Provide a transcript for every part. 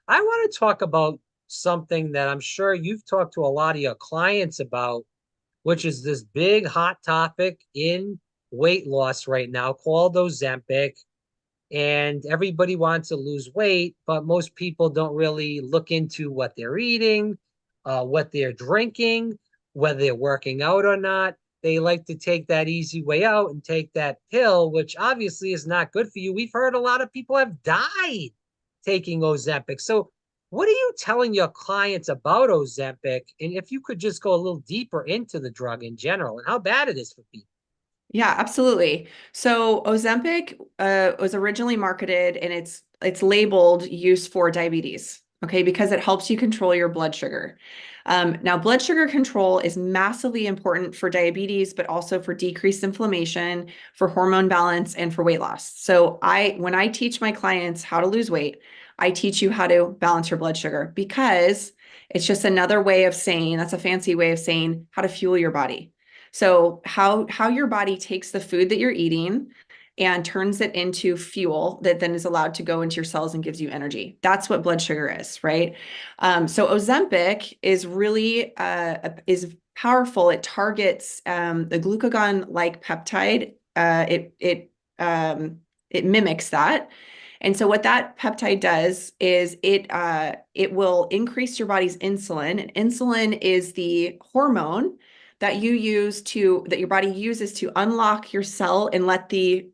I want to talk about something that I'm sure you've talked to a lot of your clients about, which is this big hot topic in weight loss right now called Ozempic. And everybody wants to lose weight, but most people don't really look into what they're eating, what they're drinking, whether they're working out or not. They like to take that easy way out and take that pill, which obviously is not good for you. We've heard a lot of people have died taking Ozempic. So, what are you telling your clients about Ozempic? And if you could just go a little deeper into the drug in general and how bad it is for people. Yeah, absolutely. So Ozempic was originally marketed and it's labeled use for diabetes, okay, because it helps you control your blood sugar. Now, blood sugar control is massively important for diabetes, but also for decreased inflammation, for hormone balance, and for weight loss. So when I teach my clients how to lose weight, I teach you how to balance your blood sugar because it's just another way of saying, that's a fancy way of saying how to fuel your body. So how your body takes the food that you're eating and turns it into fuel that then is allowed to go into your cells and gives you energy. That's what blood sugar is, right? So Ozempic is really is powerful. It targets the glucagon-like peptide. It mimics that. And so what that peptide does is it will increase your body's insulin. And insulin is the hormone that your body uses to unlock your cell and let the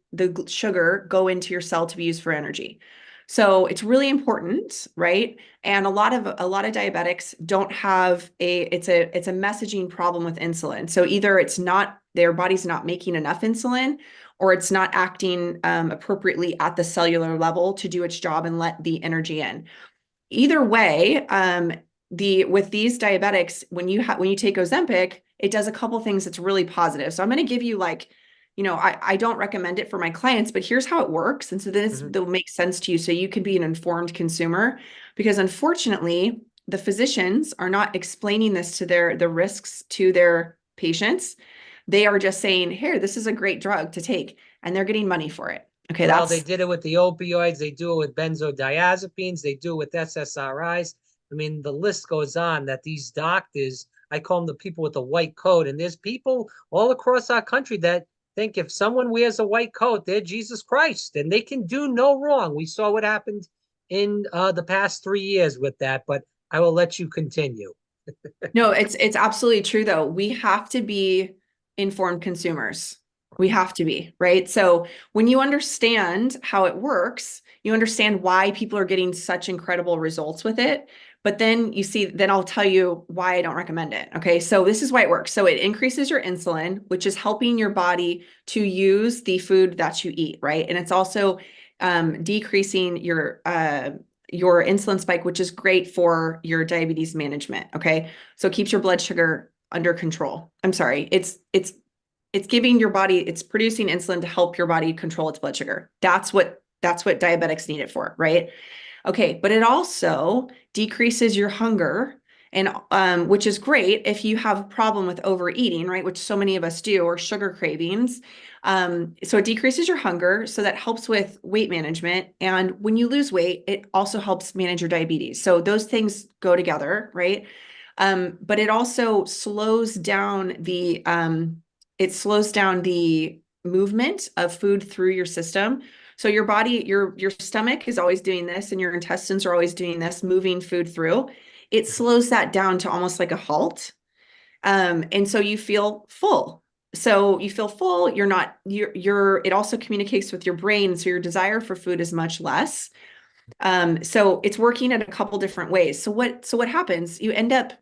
sugar go into your cell to be used for energy. So it's really important, right? And a lot of diabetics don't have it's a messaging problem with insulin. So either it's not their body's not making enough insulin, or it's not acting appropriately at the cellular level to do its job and let the energy in. Either way, with these diabetics, when you take Ozempic, it does a couple things that's really positive. So I'm going to give you I don't recommend it for my clients, but here's how it works. And so that'll make sense to you so you can be an informed consumer. Because unfortunately, the physicians are not explaining this to the risks to their patients. They are just saying, here, this is a great drug to take, and they're getting money for it. Okay, Well, they that's did it with the opioids. They do it with benzodiazepines. They do it with SSRIs. I mean, the list goes on that these doctors, I call them the people with the white coat. And there's people all across our country that think if someone wears a white coat, they're Jesus Christ and they can do no wrong. We saw what happened in the past 3 years with that, but I will let you continue. no, it's absolutely true though. We have to be informed consumers. We have to be, right? So when you understand how it works, you understand why people are getting such incredible results with it. But then I'll tell you why I don't recommend it. Okay. So this is why it works. So it increases your insulin, which is helping your body to use the food that you eat, right? And it's also decreasing your insulin spike, which is great for your diabetes management. Okay. So it keeps your blood sugar under control. I'm sorry. It's giving your body, it's producing insulin to help your body control its blood sugar. That's what diabetics need it for, right? Okay, but it also decreases your hunger, and which is great if you have a problem with overeating, right? Which so many of us do, or sugar cravings. So it decreases your hunger, so that helps with weight management. And when you lose weight, it also helps manage your diabetes. So those things go together, right? But it also slows down the movement of food through your system. So your body, your stomach is always doing this, and your intestines are always doing this, moving food through. It slows that down to almost like a halt. And so you feel full. So you feel full, it also communicates with your brain. So your desire for food is much less. So it's working in a couple different ways. So what happens? You end up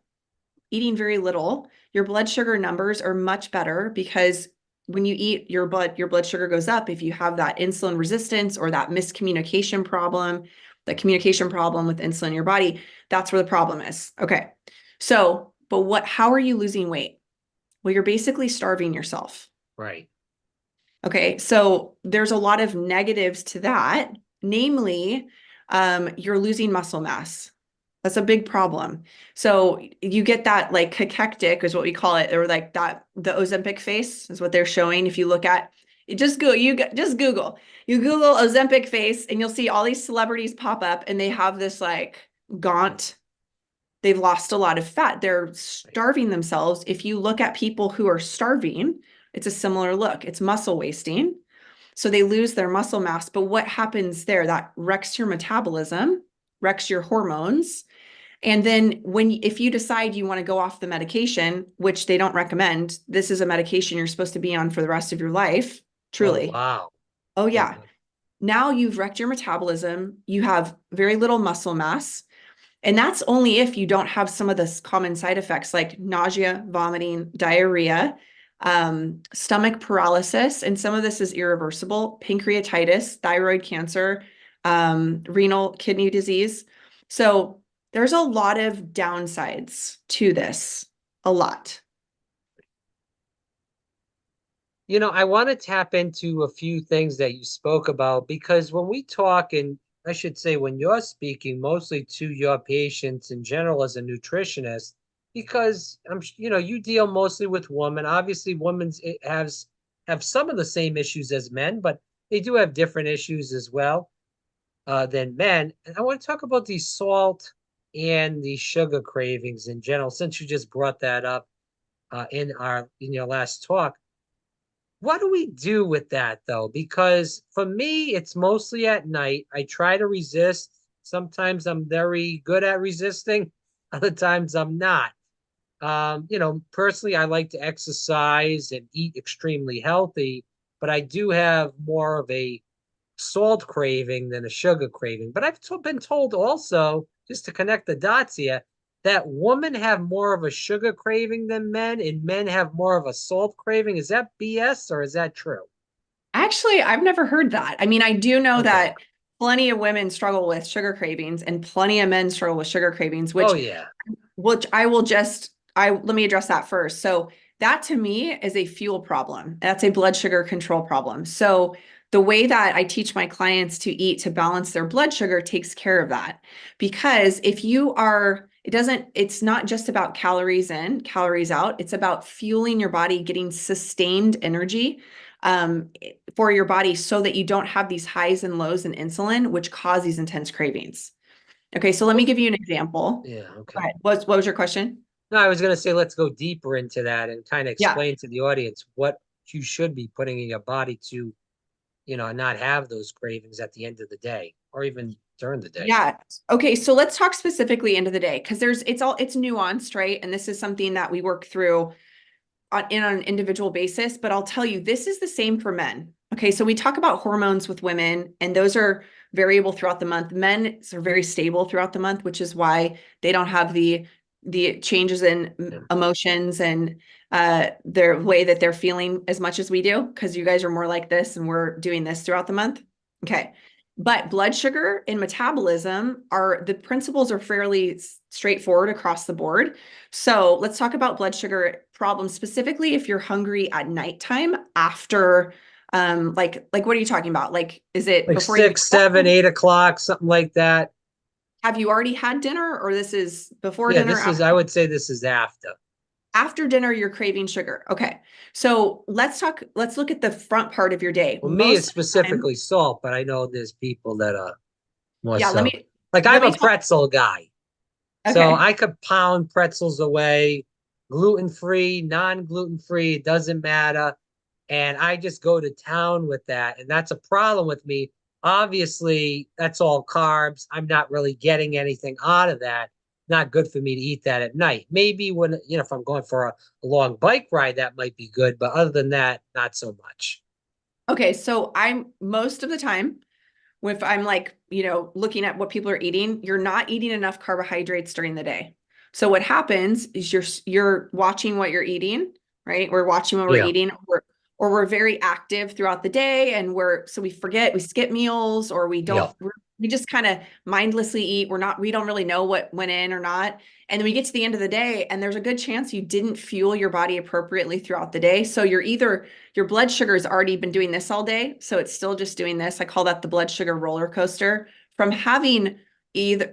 eating very little. Your blood sugar numbers are much better because when you eat, your blood sugar goes up. If you have that insulin resistance or that miscommunication problem, the communication problem with insulin in your body, that's where the problem is. Okay. So, but how are you losing weight? Well, you're basically starving yourself. Right. Okay. So there's a lot of negatives to that. Namely, you're losing muscle mass. That's a big problem. So you get that like cachectic is what we call it, or like that the Ozempic face is what they're showing. If you look at just Google Ozempic face, and you'll see all these celebrities pop up, and they have this like gaunt. They've lost a lot of fat. They're starving themselves. If you look at people who are starving, it's a similar look. It's muscle wasting. So they lose their muscle mass. But what happens there? That wrecks your metabolism, wrecks your hormones. And then if you decide you want to go off the medication, which they don't recommend, this is a medication you're supposed to be on for the rest of your life, Oh, truly. wow. Oh yeah. Okay. Now you've wrecked your metabolism. You have very little muscle mass. And that's only if you don't have some of the common side effects like nausea, vomiting, diarrhea, stomach paralysis, and some of this is irreversible, pancreatitis, thyroid cancer, renal kidney disease. So there's a lot of downsides to this, a lot. I want to tap into a few things that you spoke about because when we talk, and I should say when you're speaking mostly to your patients in general as a nutritionist, because you deal mostly with women. Obviously, women have some of the same issues as men, but they do have different issues as well than men. And I want to talk about the salt and the sugar cravings in general, since you just brought that up in your last talk. What do we do with that though? Because for me, it's mostly at night. I try to resist. Sometimes I'm very good at resisting, other times I'm not. Personally, I like to exercise and eat extremely healthy, but I do have more of a salt craving than a sugar craving. But been told also, just to connect the dots here, that women have more of a sugar craving than men, and men have more of a salt craving. Is that BS or is that true? Actually, I've never heard that. I mean, I do know Okay. that plenty of women struggle with sugar cravings and plenty of men struggle with sugar cravings, Oh which yeah. I will just I let me address that first. So that to me is a fuel problem. That's a blood sugar control problem. So the way that I teach my clients to eat to balance their blood sugar takes care of that. Because if you are, it's not just about calories in, calories out. It's about fueling your body, getting sustained energy um, for your body so that you don't have these highs and lows in insulin, which cause these intense cravings. Okay, so let me Well, give you an example. yeah, okay. What was your question? No, I was gonna say let's go deeper into that and kind of Yeah. explain to the audience what you should be putting in your body to, not have those cravings at the end of the day or even during the day. Yeah. Okay, so let's talk specifically end of the day because it's nuanced, right? And this is something that we work through on an individual basis, but I'll tell you, this is the same for men. Okay, so we talk about hormones with women, and those are variable throughout the month. Men are very stable throughout the month, which is why they don't have the changes in Yeah. emotions and their way that they're feeling as much as we do, because you guys are more like this and we're doing this throughout the month. Okay. But blood sugar and metabolism the principles are fairly straightforward across the board. So let's talk about blood sugar problems specifically if you're hungry at nighttime after like what are you talking about? Like is it Like before you 6, 7, 8 o'clock, something like that. have you already had dinner or this is before Yeah, dinner I would say this is after. after dinner you're craving sugar. Okay. So let's look at the front part of your day. Well, me is Most of the time, specifically salt, but I know there's people that are more yeah, let so. me Like let I'm me a talk. pretzel guy. So Okay. I could pound pretzels away, gluten free, non gluten free, it doesn't matter. And I just go to town with that. And that's a problem with me. Obviously, that's all carbs. I'm not really getting anything out of that. Not good for me to eat that at night. Maybe when, if I'm going for a long bike ride, that might be good. But other than that, not so much. Okay, so I'm most of the time if I'm like, looking at what people are eating, you're not eating enough carbohydrates during the day. So what happens is you're watching what you're eating, right? We're watching what we're Yeah. eating, or we're very active throughout the day, and so we skip meals, or Yeah. we just kind of mindlessly eat. We don't really know what went in or not. And then we get to the end of the day, and there's a good chance you didn't fuel your body appropriately throughout the day. So your blood sugar has already been doing this all day. So it's still just doing this. I call that the blood sugar roller coaster from having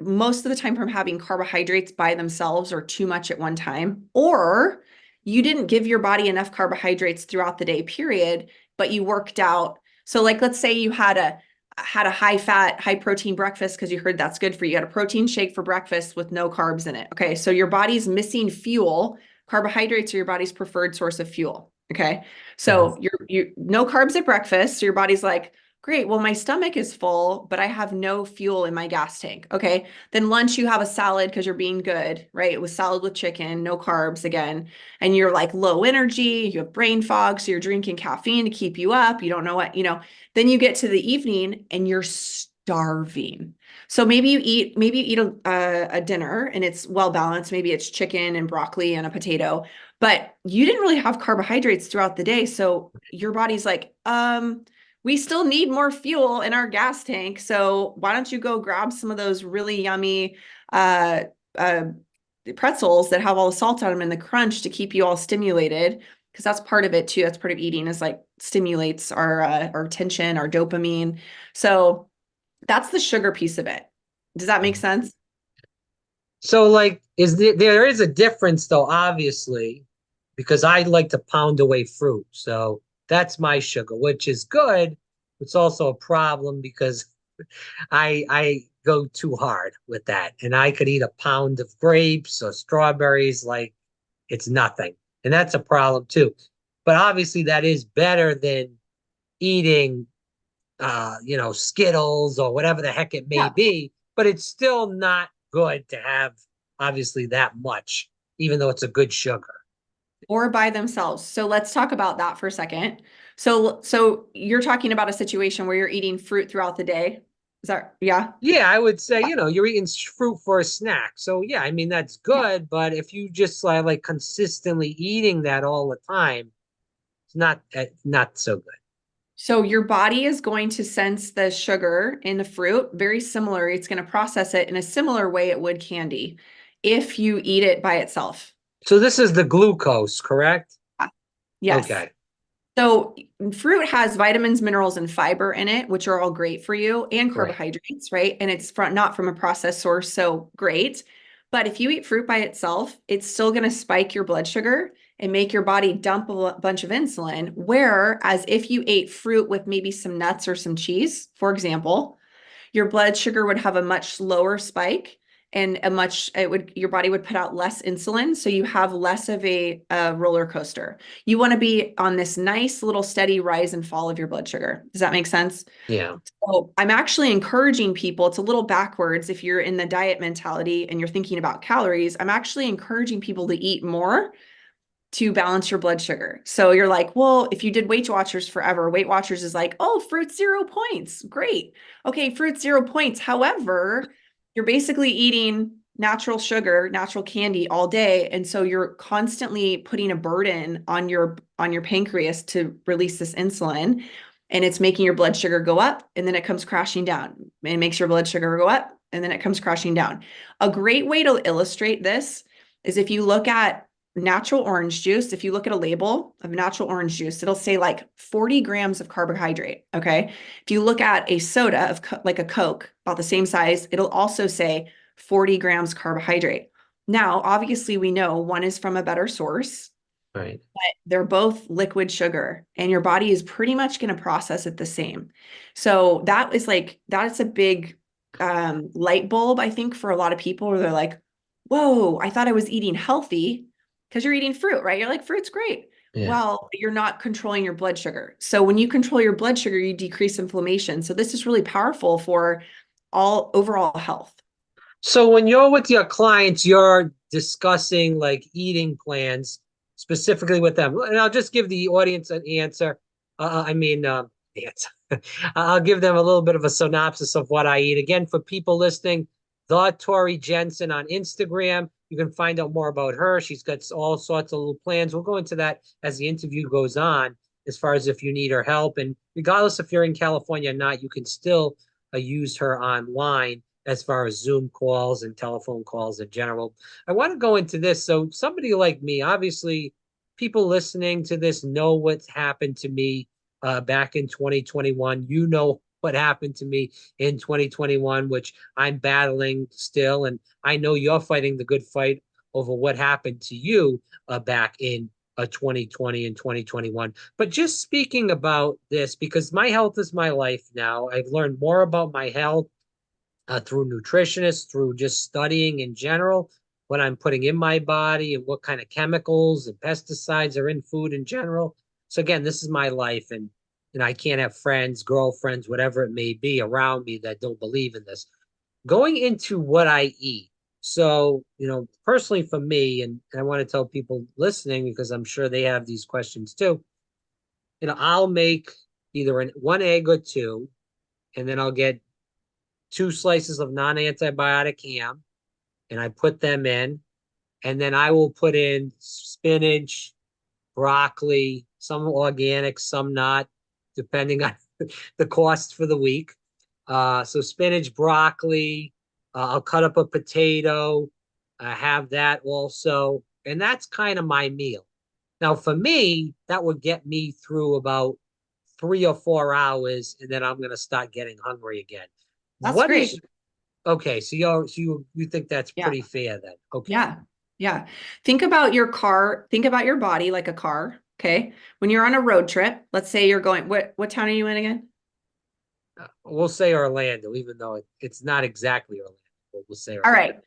most of the time from having carbohydrates by themselves or too much at one time, or you didn't give your body enough carbohydrates throughout the day, period, but you worked out. So like, let's say you had had a high fat, high protein breakfast because you heard that's good for you. You had a protein shake for breakfast with no carbs in it. Okay. So your body's missing fuel. Carbohydrates are your body's preferred source of fuel. Okay. Mhm. So you no carbs at breakfast. So your body's like, great. Well, my stomach is full, but I have no fuel in my gas tank. Okay. Then lunch, you have a salad because you're being good, right? It was salad with chicken, no carbs again. And you're like low energy, you have brain fog. So you're drinking caffeine to keep you up. You don't know what, then you get to the evening and you're starving. So maybe you eat a dinner and it's well balanced. Maybe it's chicken and broccoli and a potato, but you didn't really have carbohydrates throughout the day. So your body's like, we still need more fuel in our gas tank. So why don't you go grab some of those really yummy uh, uh, pretzels that have all the salt on them and the crunch to keep you all stimulated? Because that's part of it too. That's part of eating is like stimulates our attention, our dopamine. So that's the sugar piece of it. Does that make sense? So like there is a difference though, obviously, because I like to pound away fruit. So that's my sugar, which is good. It's also a problem because I go too hard with that. And I could eat a pound of grapes or strawberries like it's nothing. And that's a problem too. But obviously that is better than eating Skittles or whatever the heck it may Yeah. be, but it's still not good to have obviously that much, even though it's a good sugar. Or by themselves. So let's talk about that for a second. So you're talking about a situation where you're eating fruit throughout the day. Is that, yeah? Yeah, I would say, you're eating fruit for a snack. So yeah, I mean that's Yeah. good, but if you just like consistently eating that all the time, it's not so good. So your body is going to sense the sugar in the fruit very similar. It's going to process it in a similar way it would candy if you eat it by itself. So this is the glucose, correct? Yeah. Yes. Okay, So fruit has vitamins, minerals, and fiber in it, which are all great for you, and right. carbohydrates, right? And it's not from a processed source, so great. But if you eat fruit by itself, it's still going to spike your blood sugar and make your body dump a bunch of insulin. Whereas if you ate fruit with maybe some nuts or some cheese, for example, your blood sugar would have a much lower spike and your body would put out less insulin. So you have less of a roller coaster. You want to be on this nice little steady rise and fall of your blood sugar. Does that make sense? Yeah. So I'm actually encouraging people, it's a little backwards if you're in the diet mentality and you're thinking about calories. I'm actually encouraging people to eat more to balance your blood sugar. So you're like, well, if you did Weight Watchers forever, Weight Watchers is like, oh, fruit 0 points. Great. Okay, fruit 0 points. However, you're basically eating natural sugar, natural candy all day. And so you're constantly putting a burden on your pancreas to release this insulin. And it's making your blood sugar go up and then it comes crashing down. It makes your blood sugar go up and then it comes crashing down. A great way to illustrate this is if you look at natural orange juice, if you look at a label of natural orange juice, it'll say like 40 grams of carbohydrate. Okay. If you look at a soda of like a Coke, about the same size, it'll also say 40 grams carbohydrate. Now, obviously, we know one is from a better source. Right. They're both liquid sugar, and your body is pretty much going to process it the same. So that's a big light bulb, I think, for a lot of people where they're like, whoa, I thought I was eating healthy because you're eating fruit, right? You're like, fruit's great. Yeah. Well, you're not controlling your blood sugar. So when you control your blood sugar, you decrease inflammation. So this is really powerful for all overall health. So when you're with your clients, you're discussing like eating plans specifically with them. And I'll just give the audience an answer. Answer. I'll give them a little bit of a synopsis of what I eat. Again, for people listening, the Tori Jensen on Instagram. You can find out more about her. She's got all sorts of little plans. We'll go into that as the interview goes on, as far as if you need her help. And regardless if you're in California or not, you can still use her online as far as Zoom calls and telephone calls in general. I want to go into this. So somebody like me, obviously, people listening to this know what's happened to me back in 2021. You know what happened to me in 2021, which I'm battling still. And I know you're fighting the good fight over what happened to you back in 2020 and 2021. But just speaking about this, because my health is my life now, I've learned more about my health through nutritionists, through just studying in general, what I'm putting in my body and what kind of chemicals and pesticides are in food in general. So again, this is my life, and I can't have friends, girlfriends, whatever it may be around me that don't believe in this. Going into what I eat. So, personally for me, and I want to tell people listening because I'm sure they have these questions too. I'll make either one egg or two, and then I'll get two slices of non-antibiotic ham, and I put them in, and then I will put in spinach, broccoli, some organic, some not, depending on the cost for the week. So spinach, broccoli, I'll cut up a potato, have that also, and that's kind of my meal. Now, for me, that would get me through about 3 or 4 hours, and then I'm going to start getting hungry again. That's What is great. Okay? So you think that's Yeah. pretty fair then? Okay. Yeah. Yeah. Think about your car, think about your body like a car. Okay. When you're on a road trip, let's say you're going, what town are you in again? We'll say Orlando, even though it's not exactly Orlando, but we'll say All Orlando. right.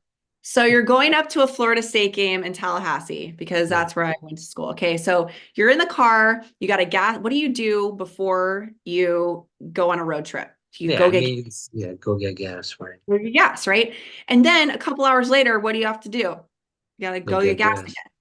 So you're going up to a Florida State game in Tallahassee because Yeah. that's where I went to school. Okay. So you're in the car, you got a gas. What do you do before you go on a road trip? You Yeah, go I get mean, yeah, go get gas, right? gas, right? And then a couple hours later, what do you have to do? You gotta Go go get get gas gas. again.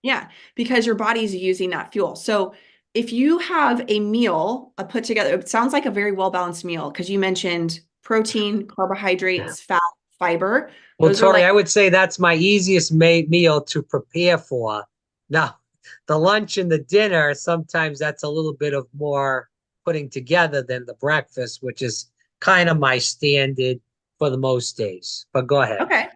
Yeah, because your body's using that fuel. So if you have a meal, put together, it sounds like a very well-balanced meal because you mentioned protein, Yeah. carbohydrates, fat, fiber. Well, Those are Tori, like, I would say that's my easiest meal to prepare for. Now, the lunch and the dinner, sometimes that's a little bit of more putting together than the breakfast, which is kind of my standard for the most days. But go ahead. okay.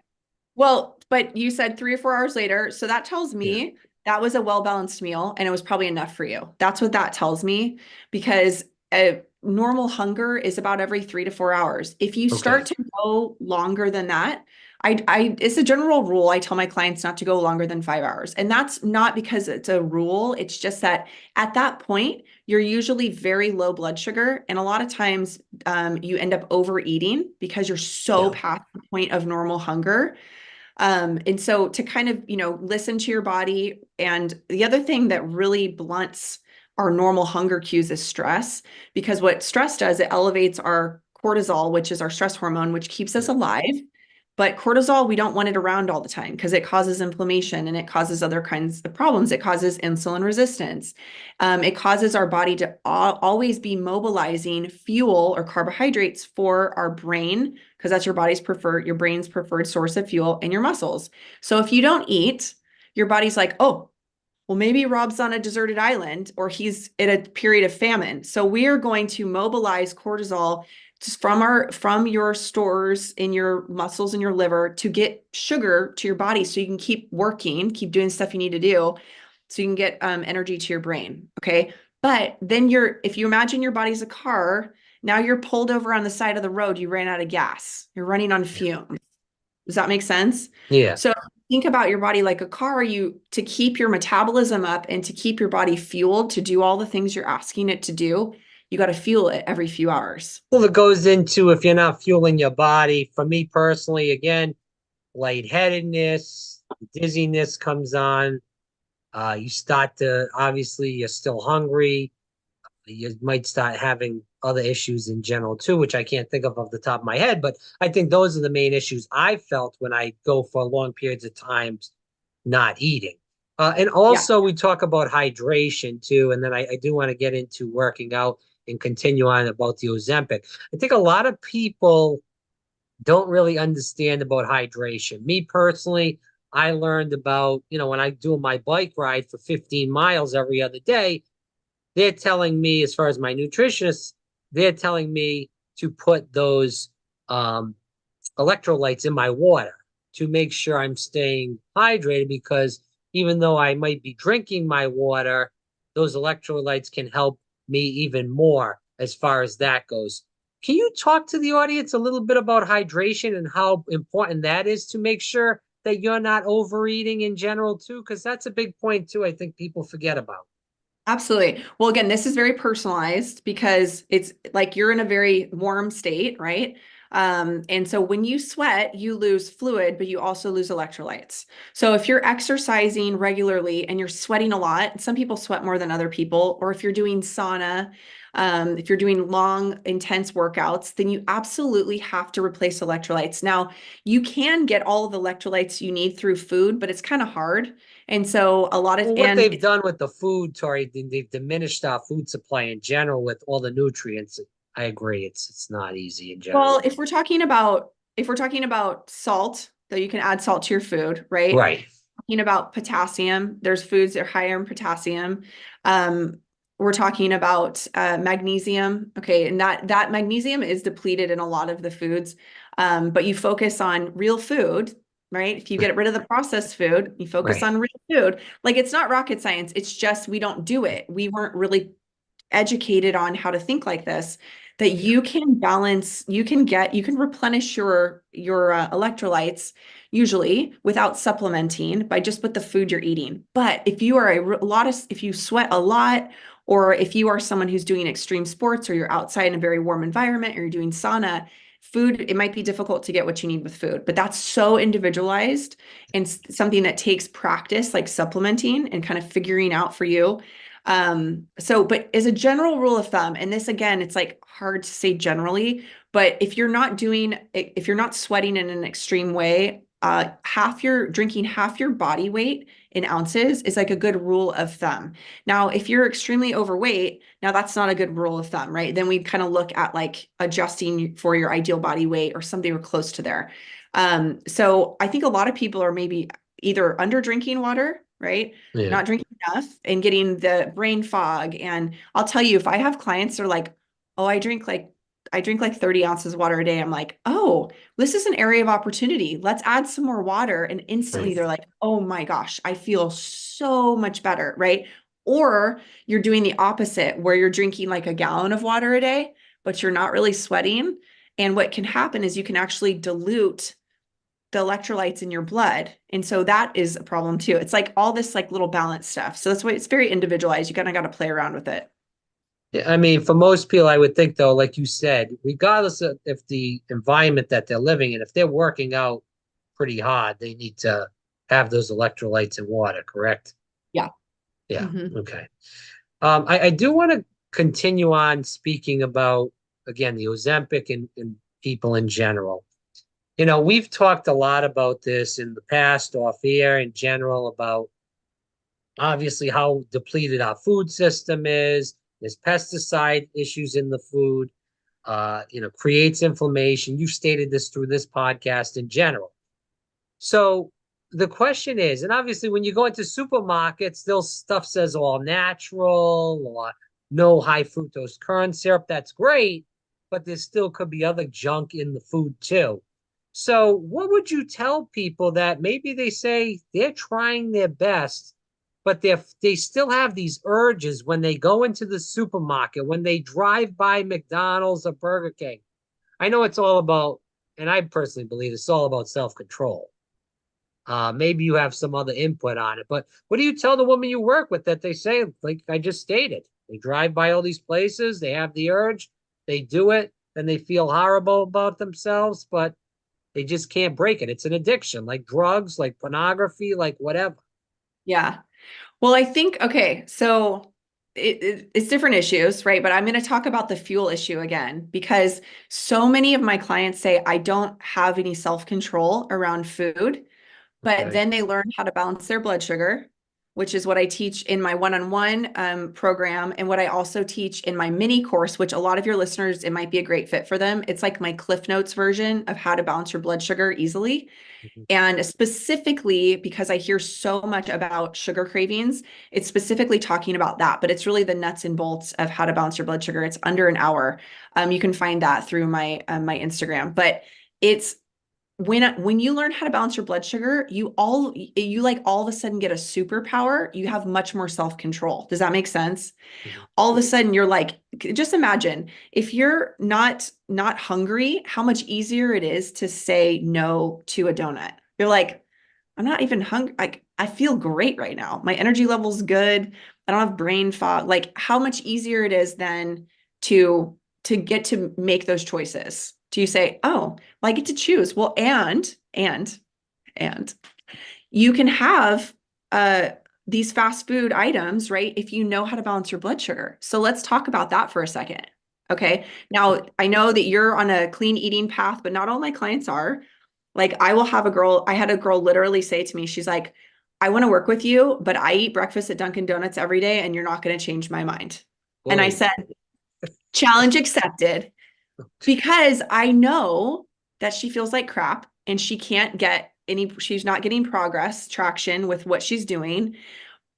Well, but you said 3 or 4 hours later. So that tells Yeah. me that was a well-balanced meal and it was probably enough for you. That's what that tells me because a normal hunger is about every 3 to 4 hours. If you Okay. start to go longer than that, it's a general rule. I tell my clients not to go longer than 5 hours. And that's not because it's a rule. It's just that at that point, you're usually very low blood sugar. And a lot of times you end up overeating because you're so Yeah. past the point of normal hunger. And so to kind of, listen to your body. And the other thing that really blunts our normal hunger cues is stress, because what stress does, it elevates our cortisol, which is our stress hormone, which keeps us Yeah. alive. But cortisol, we don't want it around all the time because it causes inflammation and it causes other kinds of problems. It causes insulin resistance. It causes our body to always be mobilizing fuel or carbohydrates for our brain because that's your brain's preferred source of fuel and your muscles. So if you don't eat, your body's like, oh, well, maybe Rob's on a deserted island or he's in a period of famine. So we are going to mobilize cortisol just from your stores in your muscles and your liver to get sugar to your body so you can keep working, keep doing stuff you need to do so you can get energy to your brain. Okay. But then if you imagine your body's a car, now you're pulled over on the side of the road, you ran out of gas, you're running on Yeah. fumes. Does that make sense? Yeah. So think about your body like a car, you to keep your metabolism up and to keep your body fueled to do all the things you're asking it to do, you got to fuel it every few hours. Well, it goes into if you're not fueling your body. For me personally, again, lightheadedness, dizziness comes on. You start to obviously you're still hungry. You might start having other issues in general too, which I can't think of off the top of my head. But I think those are the main issues I felt when I go for long periods of times not eating. And Yeah. also, we talk about hydration too. And then I do want to get into working out and continue on about the Ozempic. I think a lot of people don't really understand about hydration. Me personally, I learned about, when I do my bike ride for 15 miles every other day, they're telling me, as far as my nutritionists, they're telling me to put those um, electrolytes in my water to make sure I'm staying hydrated because even though I might be drinking my water, those electrolytes can help me even more as far as that goes. Can you talk to the audience a little bit about hydration and how important that is to make sure that you're not overeating in general too? Because that's a big point too, I think people forget about. Absolutely. Well, again, this is very personalized because it's like you're in a very warm state, right? And so when you sweat, you lose fluid, but you also lose electrolytes. So if you're exercising regularly and you're sweating a lot, some people sweat more than other people, or if you're doing sauna, if you're doing long, intense workouts, then you absolutely have to replace electrolytes. Now, you can get all of the electrolytes you need through food, but it's kind of hard. And so a lot of, Well, what and they've done with the food, Tori, they've diminished our food supply in general with all the nutrients. I agree. It's not easy in well, general. if we're talking about salt, though you can add salt to your food, right? Right. Talking about potassium, there's foods that are higher in potassium. Um, we're talking about magnesium. Okay, and that magnesium is depleted in a lot of the foods. But you focus on real food, right? If you get rid of the processed food, you focus Right. on real food. Like it's not rocket science. It's just we don't do it. We weren't really educated on how to think like this, that Yeah. you can balance, you can replenish your electrolytes usually without supplementing by just with the food you're eating. But if you are if you sweat a lot, or if you are someone who's doing extreme sports, or you're outside in a very warm environment, or you're doing sauna, food, it might be difficult to get what you need with food, but that's so individualized and something that takes practice, like supplementing and kind of figuring out for you. But as a general rule of thumb, and this again, it's like hard to say generally, but if you're not sweating in an extreme way, drinking half your body weight in ounces is like a good rule of thumb. Now, if you're extremely overweight, now that's not a good rule of thumb, right? Then we kind of look at like adjusting for your ideal body weight or something or close to there. So I think a lot of people are maybe either under drinking water, right? Yeah. Not drinking enough and getting the brain fog. And I'll tell you, if I have clients that are like, oh, I drink like 30 ounces of water a day. I'm like, oh, this is an area of opportunity. Let's add some more water. And instantly Right. they're like, oh my gosh, I feel so much better, right? Or you're doing the opposite where you're drinking like a gallon of water a day, but you're not really sweating. And what can happen is you can actually dilute the electrolytes in your blood. And so that is a problem too. It's like all this like little balance stuff. So that's why it's very individualized. You kind of got to play around with it. Yeah, I mean, for most people, I would think though, like you said, regardless of if the environment that they're living in, if they're working out pretty hard, they need to have those electrolytes in water, correct? Yeah. Yeah. Hmm. Okay. I do want to continue on speaking about again the Ozempic and people in general. You know, we've talked a lot about this in the past off air in general about obviously how depleted our food system is. There's pesticide issues in the food, creates inflammation. You've stated this through this podcast in general. So the question is, and obviously when you go into supermarkets, still stuff says all natural, or no high fructose corn syrup. That's great, but there still could be other junk in the food too. So what would you tell people that maybe they say they're trying their best, but they still have these urges when they go into the supermarket, when they drive by McDonald's or Burger King? I know it's all about, and I personally believe it's all about self-control. Maybe you have some other input on it, but what do you tell the woman you work with that they say, like I just stated, they drive by all these places, they have the urge, they do it, then they feel horrible about themselves, but they just can't break it. It's an addiction, like drugs, like pornography, like whatever. Yeah. Well, I think, okay, so it's different issues, right? But I'm going to talk about the fuel issue again, because so many of my clients say, I don't have any self-control around food. But Okay. then they learn how to balance their blood sugar, which is what I teach in my one-on-one program, and what I also teach in my mini course, which a lot of your listeners, it might be a great fit for them. It's like my Cliff Notes version of how to balance your blood sugar easily. Mhm. And specifically, because I hear so much about sugar cravings, it's specifically talking about that, but it's really the nuts and bolts of how to balance your blood sugar. It's under an hour. You can find that through my Instagram, but it's when you learn how to balance your blood sugar, you like all of a sudden get a superpower. You have much more self-control. Does that make sense? Mhm. All of a sudden you're like, just imagine if you're not hungry, how much easier it is to say no to a donut. You're like, I'm not even hungry. Like, I feel great right now. My energy level's good. I don't have brain fog. Like, how much easier it is then to get to make those choices. Do you say, oh, well, I get to choose? Well, and you can have uh these fast food items, right? If you know how to balance your blood sugar. So let's talk about that for a second. Okay. Now, I know that you're on a clean eating path, but not all my clients are. Like, I had a girl literally say to me, she's like, I want to work with you, but I eat breakfast at Dunkin' Donuts every day and you're not going to change my mind. And I Whoa. said, challenge accepted, because I know that she feels like crap and she can't get she's not getting progress, traction with what she's doing.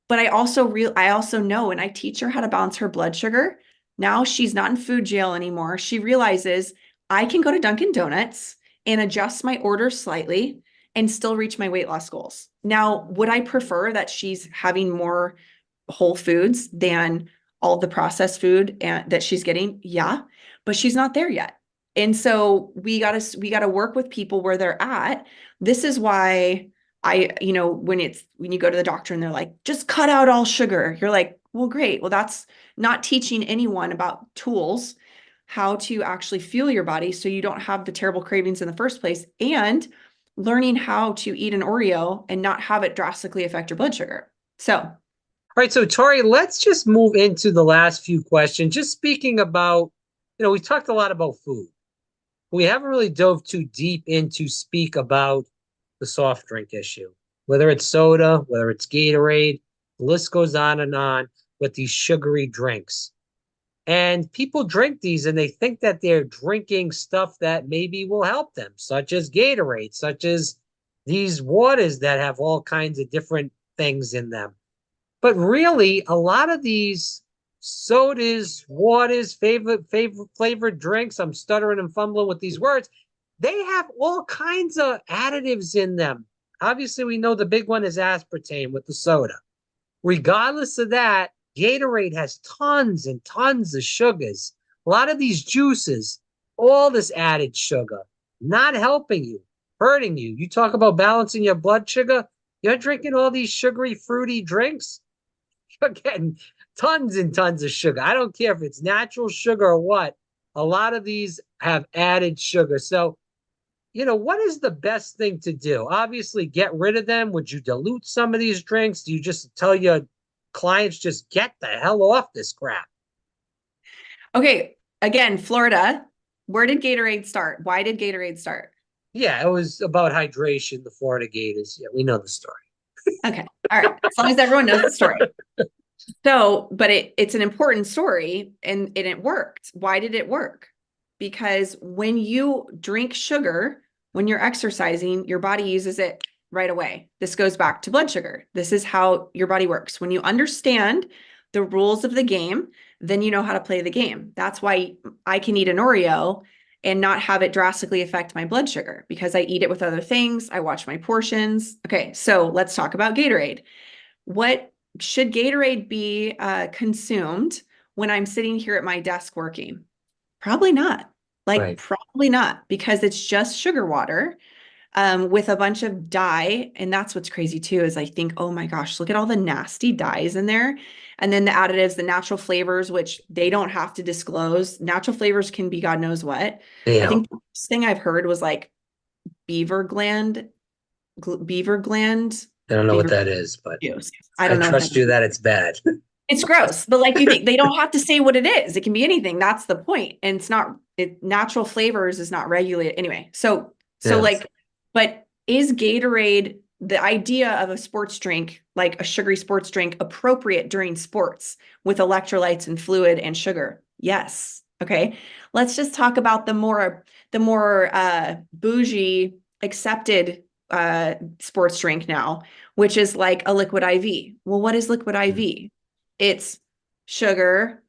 But I also know, and I teach her how to balance her blood sugar. Now she's not in food jail anymore. She realizes I can go to Dunkin' Donuts and adjust my order slightly and still reach my weight loss goals. Now, would I prefer that she's having more whole foods than all the processed food that she's getting? Yeah, but she's not there yet. And so we gotta work with people where they're at. This is why when you go to the doctor and they're like, just cut out all sugar, you're like, well, great. Well, that's not teaching anyone about tools, how to actually fuel your body so you don't have the terrible cravings in the first place, and learning how to eat an Oreo and not have it drastically affect your blood sugar. So, All right, so Tori, let's just move into the last few questions. Just speaking about, we talked a lot about food. We haven't really dove too deep into speak about the soft drink issue, whether it's soda, whether it's Gatorade, the list goes on with these sugary drinks. And people drink these and they think that they're drinking stuff that maybe will help them, such as Gatorade, such as these waters that have all kinds of different things in them. But really, a lot of these sodas, waters, favorite flavored drinks, I'm stuttering and fumbling with these words, they have all kinds of additives in them. Obviously, we know the big one is aspartame with the soda. Regardless of that, Gatorade has tons and tons of sugars. A lot of these juices, all this added sugar, not helping you, hurting you. You talk about balancing your blood sugar. You're drinking all these sugary, fruity drinks. You're getting tons and tons of sugar. I don't care if it's natural sugar or what. A lot of these have added sugar. So, what is the best thing to do? Obviously, get rid of them. Would you dilute some of these drinks? Do you just tell your clients just get the hell off this crap? okay, again, Florida, where did Gatorade start? Why did Gatorade start? Yeah, it was about hydration, the Florida Gators. Yeah, we know the story. Okay. All right. As long as everyone knows the story. So, but it's an important story and it worked. Why did it work? Because when you drink sugar, when you're exercising, your body uses it right away. This goes back to blood sugar. This is how your body works. When you understand the rules of the game, then you know how to play the game. That's why I can eat an Oreo and not have it drastically affect my blood sugar, because I eat it with other things. I watch my portions. Okay, so let's talk about Gatorade. What should Gatorade be consumed when I'm sitting here at my desk working? Probably not. Like, Right. probably not, because it's just sugar water with a bunch of dye. And that's what's crazy too, is I think, oh my gosh, look at all the nasty dyes in there. And then the additives, the natural flavors, which they don't have to disclose. Natural flavors can be God knows what. I Yeah, think the first thing I've heard was like beaver gland, beaver gland, I don't know what beaver that is, but juice. I I don't know what that trust you is. that it's bad. It's gross, but like you think they don't have to say what it is. It can be anything. That's the point. And it's not natural flavors is not regulated anyway. So Yeah. like, but is Gatorade, the idea of a sports drink, like a sugary sports drink, appropriate during sports with electrolytes and fluid and sugar? Yes. Okay. Let's just talk about the more bougie accepted sports drink now, which is like a liquid IV. Well, what is liquid IV? It's sugar,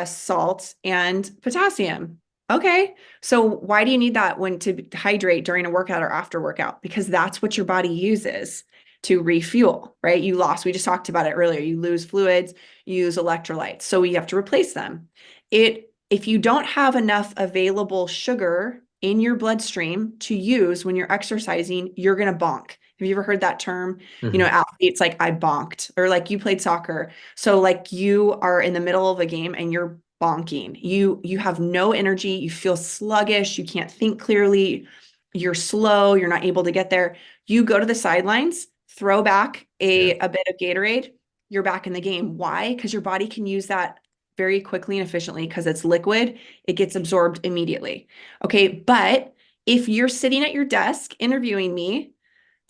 salt, and potassium. Okay. So why do you need that when to hydrate during a workout or after workout? Because that's what your body uses to refuel, right? We just talked about it earlier. You lose fluids, you use electrolytes. So you have to replace them. If you don't have enough available sugar in your bloodstream to use when you're exercising, you're going to bonk Have you ever heard that term? You know, Mhm. athletes like I bonked, or like you played soccer. So like you are in the middle of a game and you're bonking. You have no energy, you feel sluggish, you can't think clearly, you're slow, you're not able to get there. You go to the sidelines, throw back Yeah. a bit of Gatorade, you're back in the game. Why? Because your body can use that very quickly and efficiently because it's liquid. It gets absorbed immediately. Okay, but if you're sitting at your desk interviewing me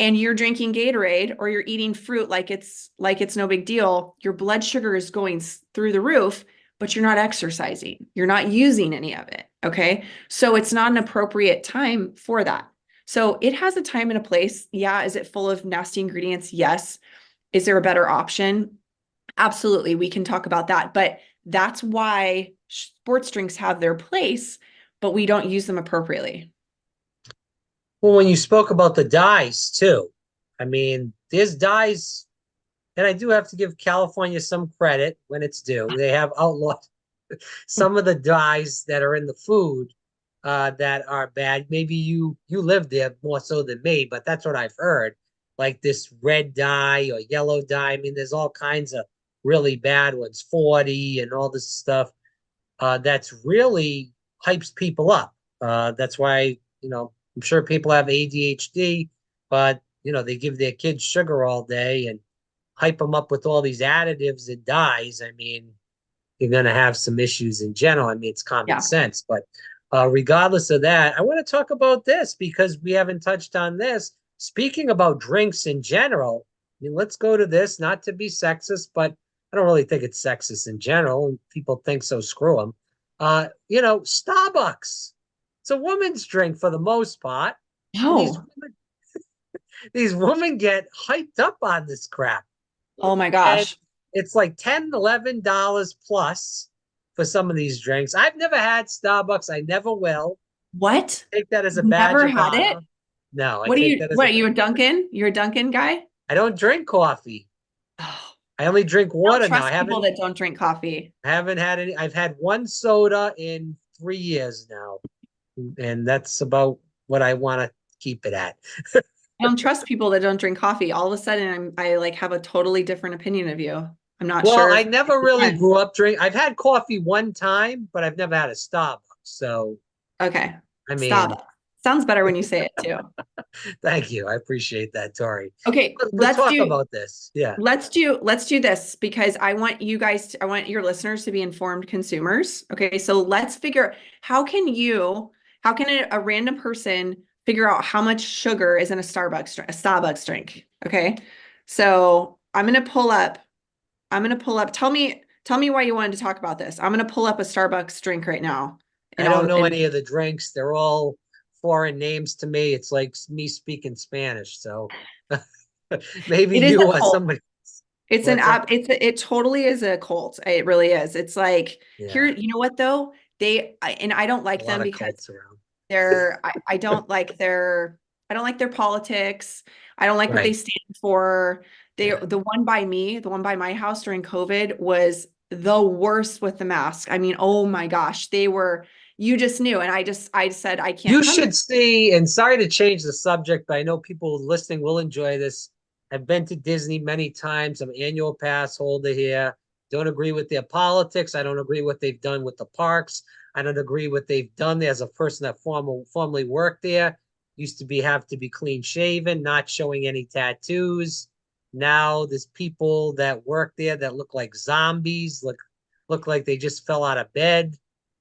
and you're drinking Gatorade or you're eating fruit like it's no big deal, your blood sugar is going through the roof, but you're not exercising. You're not using any of it, okay? So it's not an appropriate time for that. So it has a time and a place. Yeah, is it full of nasty ingredients? Yes. Is there a better option? Absolutely, we can talk about that, but that's why sports drinks have their place, but we don't use them appropriately. Well, when you spoke about the dyes too, I mean, there's dyes, and I do have to give California some credit when it's due. They have outlawed some of the dyes that are in the food that are bad. Maybe you live there more so than me, but that's what I've heard. Like this red dye or yellow dye. I mean, there's all kinds of really bad ones, 40 and all this stuff. That's really hypes people up. That's why, I'm sure people have ADHD, but they give their kids sugar all day and hype them up with all these additives and dyes. I mean, you're going to have some issues in general. I mean, it's common Yeah. sense, but regardless of that, I want to talk about this because we haven't touched on this. Speaking about drinks in general, I mean, let's go to this, not to be sexist, but I don't really think it's sexist in general. And people think so, screw them. Starbucks. It's a woman's drink for the most part. And these No. women, these women get hyped up on this crap. Oh my And gosh. it's like $10, $11 plus for some of these drinks. I've never had Starbucks. I never will. What? Take that as a You've badge never of had it? honor. No, I What do take you, that as what a are you a Dunkin'? You're a Dunkin' guy? I don't drink coffee. Oh, I only drink I don't water now. I trust people haven't that don't drink coffee. haven't had any. I've had one soda in 3 years now, and that's about what I want to keep it at. I don't trust people that don't drink coffee. All of a sudden, I like have a totally different opinion of you. I'm not Well, sure I if never we're really friends. grew up drink. I've had coffee one time, but I've never had a Starbucks. So, Okay. I mean, Stop. Sounds better when you say it too. thank you. I appreciate that, Tori. Okay, Let's talk about this. Yeah. let's do this because I want your listeners to be informed consumers. Okay, so let's figure how can a random person figure out how much sugar is in a Starbucks drink? Okay. So I'm gonna pull up. Tell me why you wanted to talk about this. I'm gonna pull up a Starbucks drink right now. I And don't I'll know and any of the drinks. They're all foreign names to me. It's like me speaking Spanish. So maybe it is a you or cult. somebody. It's an What's that? app. It totally is a cult. It really is. It's like here, Yeah, you know what though? And I don't a like lot them of because cults around. I don't like I don't like their politics. I don't like what they Right. stand for. Yeah. The one by my house during COVID was the worst with the mask. I mean, oh my gosh, you just knew. And I said, I can't You come here. should see, and sorry to change the subject, but I know people listening will enjoy this. I've been to Disney many times. I'm an annual pass holder here. Don't agree with their politics. I don't agree what they've done with the parks. I don't agree what they've done there as a person that formerly worked there. Used to have to be clean shaven, not showing any tattoos. Now there's people that work there that look like zombies, look like they just fell out of bed.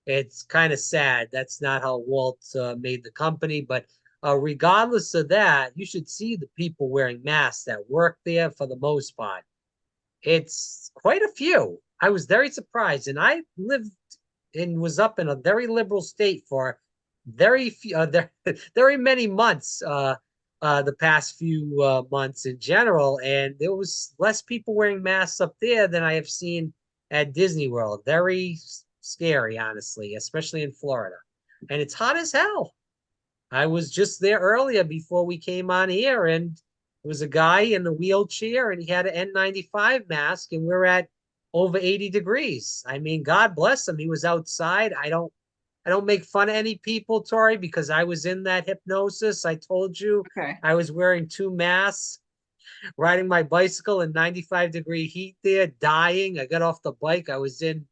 It's kind of sad. That's not how Walt made the company. But regardless of that, you should see the people wearing masks that work there for the most part. It's quite a few. I was very surprised. And I lived and was up in a very liberal state for very few, very many months, the past few months in general. And there was less people wearing masks up there than I have seen at Disney World. Very scary, honestly, especially in Florida. And it's hot as hell. I was just there earlier before we came on here, and there was a guy in a wheelchair, and he had an N95 mask, and we're at over 80 degrees. I mean, God bless him. He was outside. I don't make fun of any people, Tori, because I was in that hypnosis. I told you Okay. I was wearing two masks, riding my bicycle in 95-degree heat there, dying. I got off the bike. I was in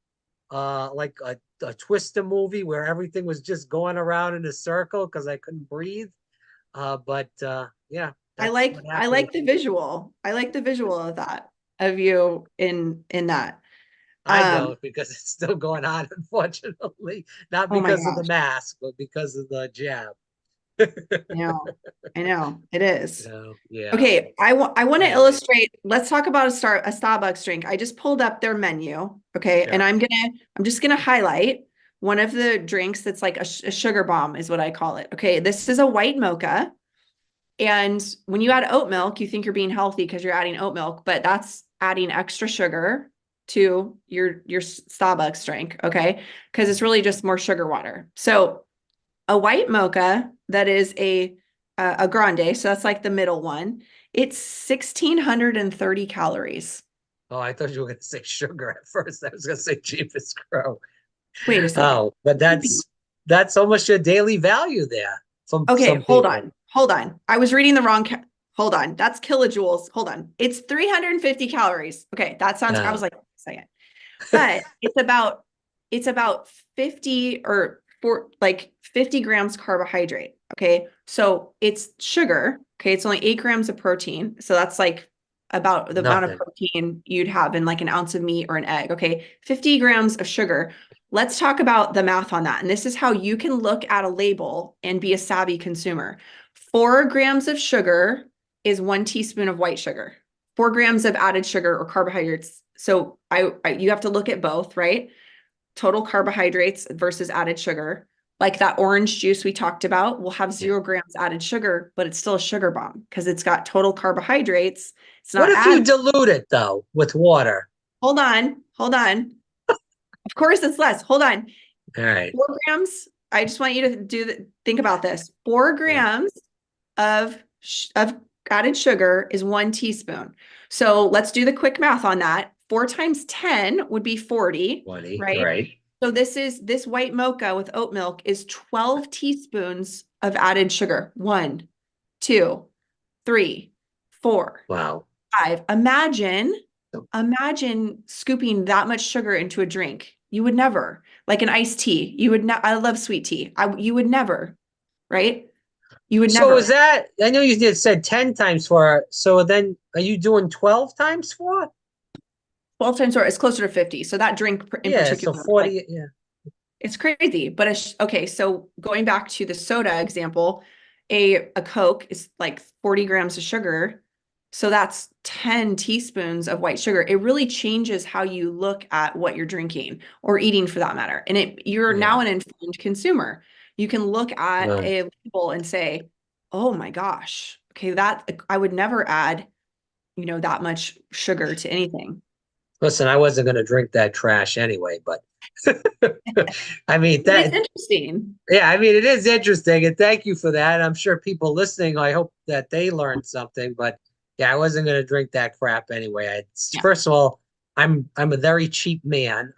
like a Twister movie where everything was just going around in a circle because I couldn't breathe. But yeah, that's what I happened. like the visual. I like the visual of that, of you in that. I Um, don't because it's still going on, unfortunately. Not oh my because of the gosh. mask, but because of the jab. I know. I know. It is. Yeah. Okay, I want to Anyway, illustrate. Let's talk about a Starbucks drink. I just pulled up their menu, okay? And sure. I'm just gonna highlight one of the drinks that's like a sugar bomb is what I call it. Okay, this is a white mocha. And when you add oat milk, you think you're being healthy because you're adding oat milk, but that's adding extra sugar to your Starbucks drink, okay? Because it's really just more sugar water. So a white mocha that is a grande, so that's like the middle one. It's 1,630 calories. Oh, I thought you were going to say sugar at first. I was going to say cheapest crow. Wait a second. Oh, but that's almost your daily value there from Okay, some people. Hold on. I was reading the wrong hold on. That's kilojoules. Hold on. It's 350 calories. Okay, that sounds I was Oh. like, second. But it's about 50 or 50 grams carbohydrate. Okay. So it's sugar. Okay. It's only 8 grams of protein. So that's like about the amount of Nothing. protein you'd have in like an ounce of meat or an egg. Okay. 50 grams of sugar. Let's talk about the math on that. And this is how you can look at a label and be a savvy consumer. 4 grams of sugar is 1 teaspoon of white sugar. 4 grams of added sugar or carbohydrates. So you have to look at both, right? Total carbohydrates versus added sugar. Like that orange juice we talked about will have Yeah. 0 grams added sugar, but it's still a sugar bomb because it's got total carbohydrates. It's What not if you added. dilute it though with water? Hold on, hold on. Of course, it's less. Hold on. All right. 4 grams. I just want you to think about this. Four Yeah. grams of added sugar is 1 teaspoon. So let's do the quick math on that. 4 times 10 would be 40, 20. right? Right. So this white mocha with oat milk is 12 teaspoons of added sugar. 1, 2, 3, 4, Wow. 5. Imagine scooping that much sugar into a drink. You would never, like an iced tea. You would not. I love sweet tea. You would never, right? You would So is never. that, I know you did said 10 times four. So then are you doing 12 times four? 12 times four is closer to 50. So that drink in Yeah. So particular, like 40. Yeah. it's crazy. But okay, so going back to the soda example, a Coke is like 40 grams of sugar. So that's 10 teaspoons of white sugar. It really changes how you look at what you're drinking or eating for that matter. And you're Yeah. now an informed consumer. You can look at Well, a label and say, "Oh my gosh, okay, that I would never add, that much sugar to anything." listen, I wasn't going to drink that trash anyway, but I mean, But it's interesting. yeah, I mean, it is interesting. And thank you for that. I'm sure people listening, I hope that they learned something, but yeah, I wasn't going to drink that crap anyway. Yeah. First of all, I'm a very cheap man.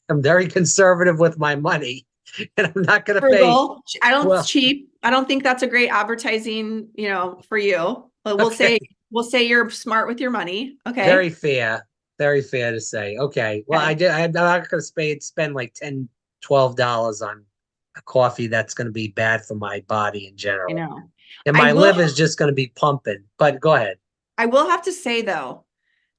I'm very conservative with my money, and I'm not going to pay. Frugal. I don't Well, cheap. I don't think that's a great advertising, for you. But we'll say okay, we'll say you're smart with your money. very Okay. fair, very fair to say. Okay, well, Okay. I'm not going to spend like $10, $12 on a coffee that's going to be bad for my body in I general, know. and I my will liver is just going to be pumping. But go ahead. I will have to say though,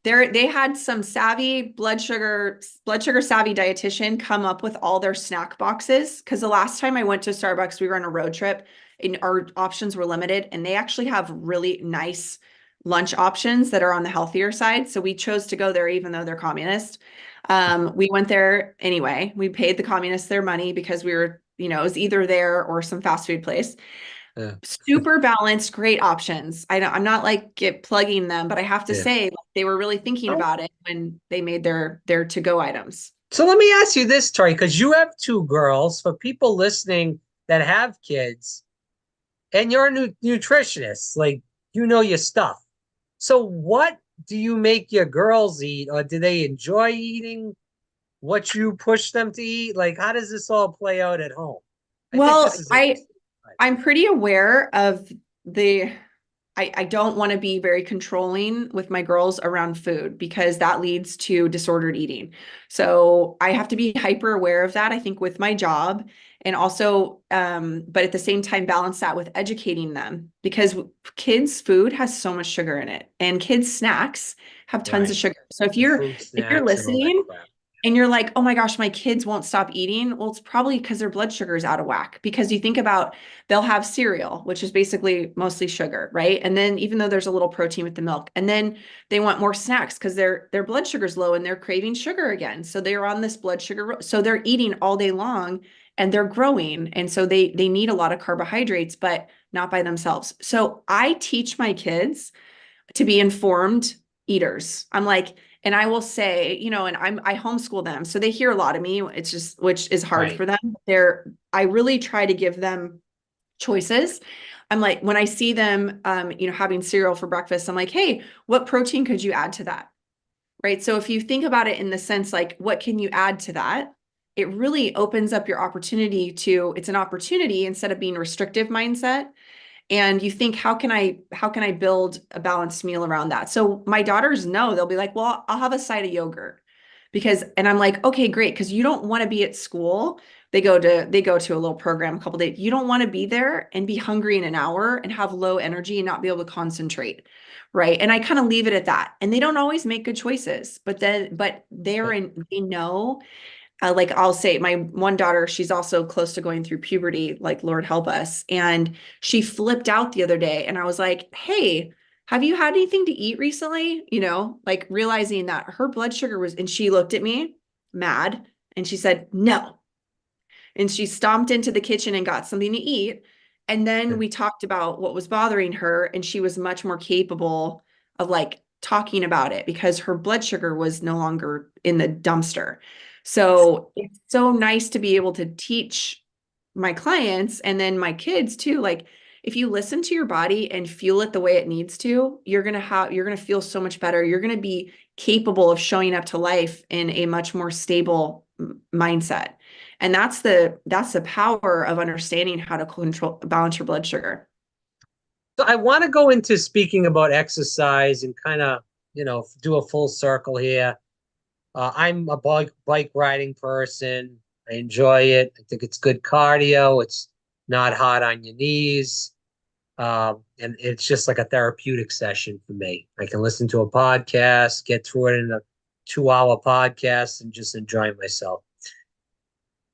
they had some savvy blood sugar savvy dietitian come up with all their snack boxes. Because the last time I went to Starbucks, we were on a road trip and our options were limited, and they actually have really nice lunch options that are on the healthier side. So we chose to go there even though they're communist. We went there anyway. We paid the communists their money because we were, it was either there or some fast food place. Yeah, Super balanced, great options. I'm not like plugging them, but I have to yeah. say like, they were really thinking Oh, about it when they made their to-go items. so let me ask you this, Tori, because you have two girls. For people listening that have kids, and you're a nutritionist, like you know your stuff. So what do you make your girls eat, or do they enjoy eating what you push them to eat? Like, how does this all play out at home? I think Well, this is interesting. I'm pretty aware of the I don't want to be very controlling with my girls around food because that leads to disordered eating. So I have to be hyper aware of that, I think, with my job. And also, but at the same time, balance that with educating them because kids' food has so much sugar in it and kids' snacks have tons of Right. sugar. So The fruit if you're snacks and all that listening crap. and you're like, oh my gosh, my kids won't stop eating. Well, it's probably because their blood sugar is out of whack. Because you think about they'll have cereal, which is basically mostly sugar, right? And then even though there's a little protein with the milk, and then they want more snacks because their blood sugar's low and they're craving sugar again. So they're on this blood sugar. So they're eating all day long and they're growing. And so they need a lot of carbohydrates, but not by themselves. So I teach my kids to be informed eaters. I'm like, and I will say, and I homeschool them. So they hear a lot of me. It's just, which is hard Right. for them. I really try to give them choices. I'm like, when I see them, having cereal for breakfast, I'm like, hey, what protein could you add to that? Right. So if you think about it in the sense, like, what can you add to that? It really opens up your opportunity it's an opportunity instead of being a restrictive mindset and you think how can I build a balanced meal around that. So my daughters know, they'll be like, well, I'll have a side of yogurt and I'm like, okay, great, because you don't want to be at school. They go to a little program a couple days. You don't want to be there and be hungry in an hour and have low energy and not be able to concentrate, right? And I kind of leave it at that, and they don't always make good choices, but they know, like I'll say my one daughter, she's also close to going through puberty, like Lord help us. And she flipped out the other day and I was like, hey, have you had anything to eat recently? Like realizing that her blood sugar and she looked at me mad and she said, no. And she stomped into the kitchen and got something to eat. And then we talked about what was bothering her, and she was much more capable of like talking about it because her blood sugar was no longer in the dumpster. So it's so nice to be able to teach my clients and then my kids too. Like if you listen to your body and fuel it the way it needs to, you're going to feel so much better. You're going to be capable of showing up to life in a much more stable mindset. And that's the power of understanding how to balance your blood sugar. So I want to go into speaking about exercise and kind of, do a full circle here. I'm a bike riding person. I enjoy it. I think it's good cardio. It's not hard on your knees. And it's just like a therapeutic session for me. I can listen to a podcast, get through it in a 2-hour podcast and just enjoy myself.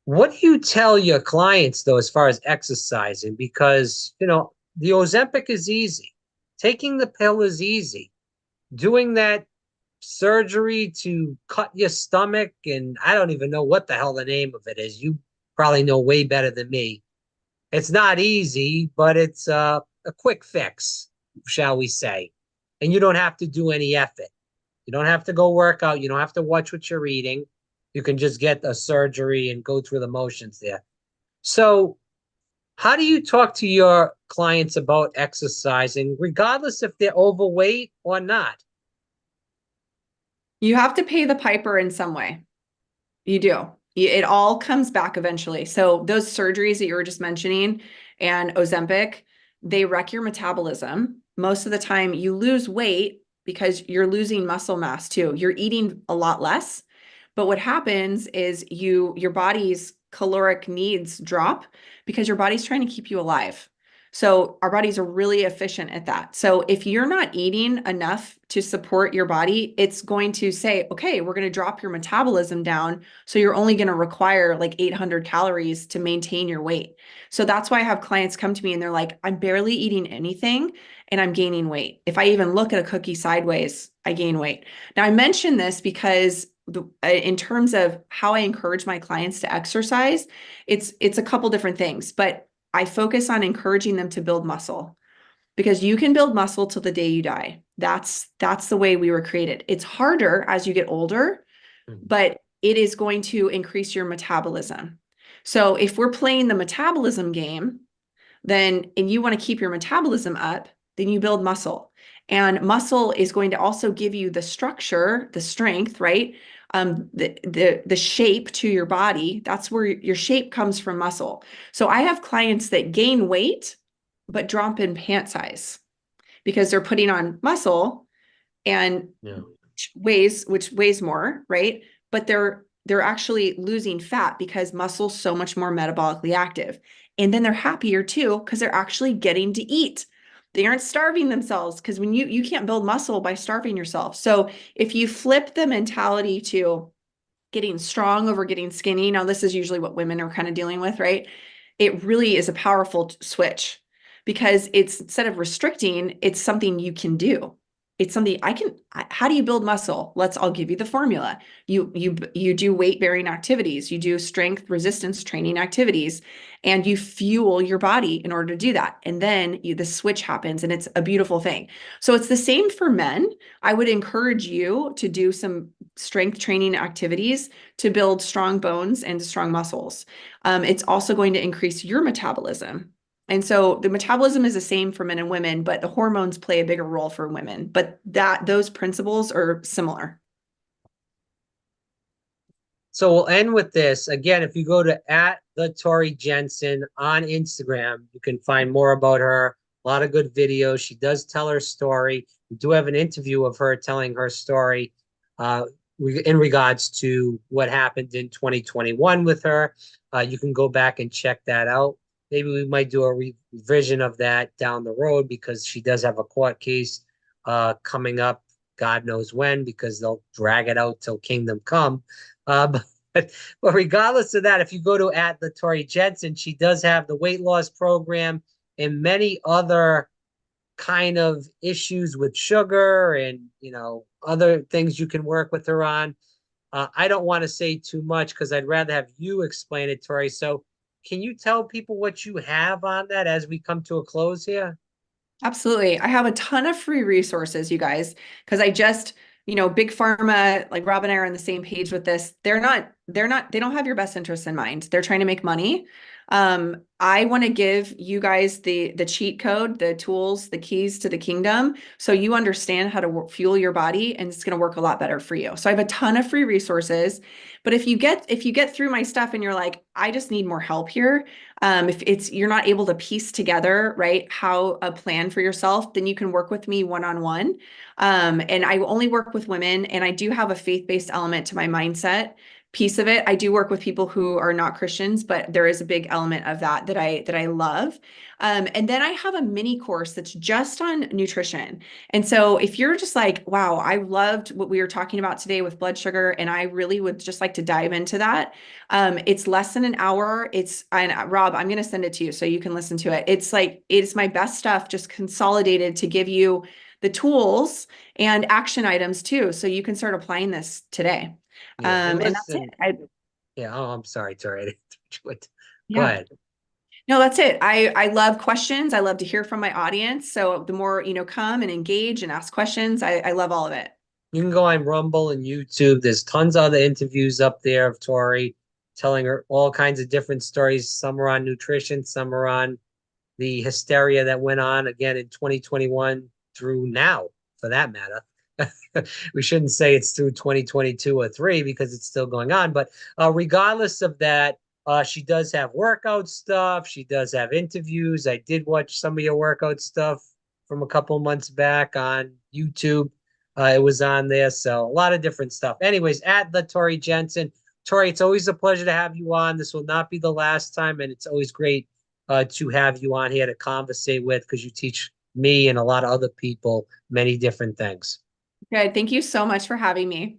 What do you tell your clients though, as far as exercising? Because, the Ozempic is easy. Taking the pill is easy. Doing that surgery to cut your stomach, and I don't even know what the hell the name of it is. You probably know way better than me. It's not easy, but it's a quick fix, shall we say. And you don't have to do any effort. You don't have to go work out. You don't have to watch what you're eating. You can just get a surgery and go through the motions there. So, how do you talk to your clients about exercising, regardless if they're overweight or not? You have to pay the piper in some way. You do. It all comes back eventually. So those surgeries that you were just mentioning and Ozempic, they wreck your metabolism. Most of the time you lose weight because you're losing muscle mass too. You're eating a lot less. But what happens is your body's caloric needs drop because your body's trying to keep you alive. So our bodies are really efficient at that. So if you're not eating enough to support your body, it's going to say, okay, we're going to drop your metabolism down. So you're only going to require like 800 calories to maintain your weight. So that's why I have clients come to me and they're like, I'm barely eating anything and I'm gaining weight. If I even look at a cookie sideways, I gain weight. Now I mention this because in terms of how I encourage my clients to exercise, it's a couple different things, but I focus on encouraging them to build muscle because you can build muscle till the day you die. That's the way we were created. It's harder as you get older, Mhm. but it is going to increase your metabolism. So if we're playing the metabolism game, and you want to keep your metabolism up, then you build muscle. And muscle is going to also give you the structure, the strength, right? the shape to your body, that's where your shape comes from muscle. So I have clients that gain weight but drop in pant size because they're putting on muscle and Yeah. which weighs more, right? But they're actually losing fat because muscle's so much more metabolically active. And then they're happier too because they're actually getting to eat. They aren't starving themselves because when you can't build muscle by starving yourself. So if you flip the mentality to getting strong over getting skinny, now this is usually what women are kind of dealing with, right? It really is a powerful switch because it's instead of restricting, it's something you can do. It's something how do you build muscle? I'll give you the formula. You do weight bearing activities, you do strength resistance training activities, and you fuel your body in order to do that. And then the switch happens and it's a beautiful thing. So it's the same for men. I would encourage you to do some strength training activities to build strong bones and strong muscles. It's also going to increase your metabolism. And so the metabolism is the same for men and women, but the hormones play a bigger role for women. But those principles are similar. So we'll end with this. Again, if you go to at the Tori Jensen on Instagram, you can find more about her. A lot of good videos. She does tell her story. We do have an interview of her telling her story in regards to what happened in 2021 with her. You can go back and check that out. Maybe we might do a revision of that down the road because she does have a court case coming up, God knows when, because they'll drag it out till kingdom come. But regardless of that, if you go to at the Tori Jensen, she does have the weight loss program and many other kind of issues with sugar and other things you can work with her on. I don't want to say too much because I'd rather have you explain it, Tori. So can you tell people what you have on that as we come to a close here? Absolutely. I have a ton of free resources, you guys, because big pharma, like Rob and I are on the same page with this. They don't have your best interests in mind. They're trying to make money. I want to give you guys the cheat code, the tools, the keys to the kingdom, so you understand how to fuel your body, and it's going to work a lot better for you. So I have a ton of free resources. But if you get through my stuff and you're like, I just need more help here, if you're not able to piece together, right, how a plan for yourself, then you can work with me one-on-one. And I only work with women, and I do have a faith-based element to my mindset piece of it. I do work with people who are not Christians, but there is a big element of that I love. And then I have a mini course that's just on nutrition. And so if you're just like, wow, I loved what we were talking about today with blood sugar, and I really would just like to dive into that. It's less than an hour. And Rob, I'm going to send it to you so you can listen to it. It's my best stuff, just consolidated to give you the tools and action items too. So you can start applying this today. Yeah, and And that's listen, it. yeah, oh, I'm sorry, Tori. Go Yeah. ahead. No, that's it. I love questions. I love to hear from my audience. So the more, come and engage and ask questions, I love all of it. You can go on Rumble and YouTube. There's tons of other interviews up there of Tori telling her all kinds of different stories. Some are on nutrition, some are on the hysteria that went on again in 2021 through now, for that matter. We shouldn't say it's through 2022 or three because it's still going on. But regardless of that, she does have workout stuff. She does have interviews. I did watch some of your workout stuff from a couple months back on YouTube. It was on there. So a lot of different stuff. Anyways, at the Tori Jensen. Tori, it's always a pleasure to have you on. This will not be the last time, and it's always great to have you on here to conversate with because you teach me and a lot of other people many different things. Good. Thank you so much for having me.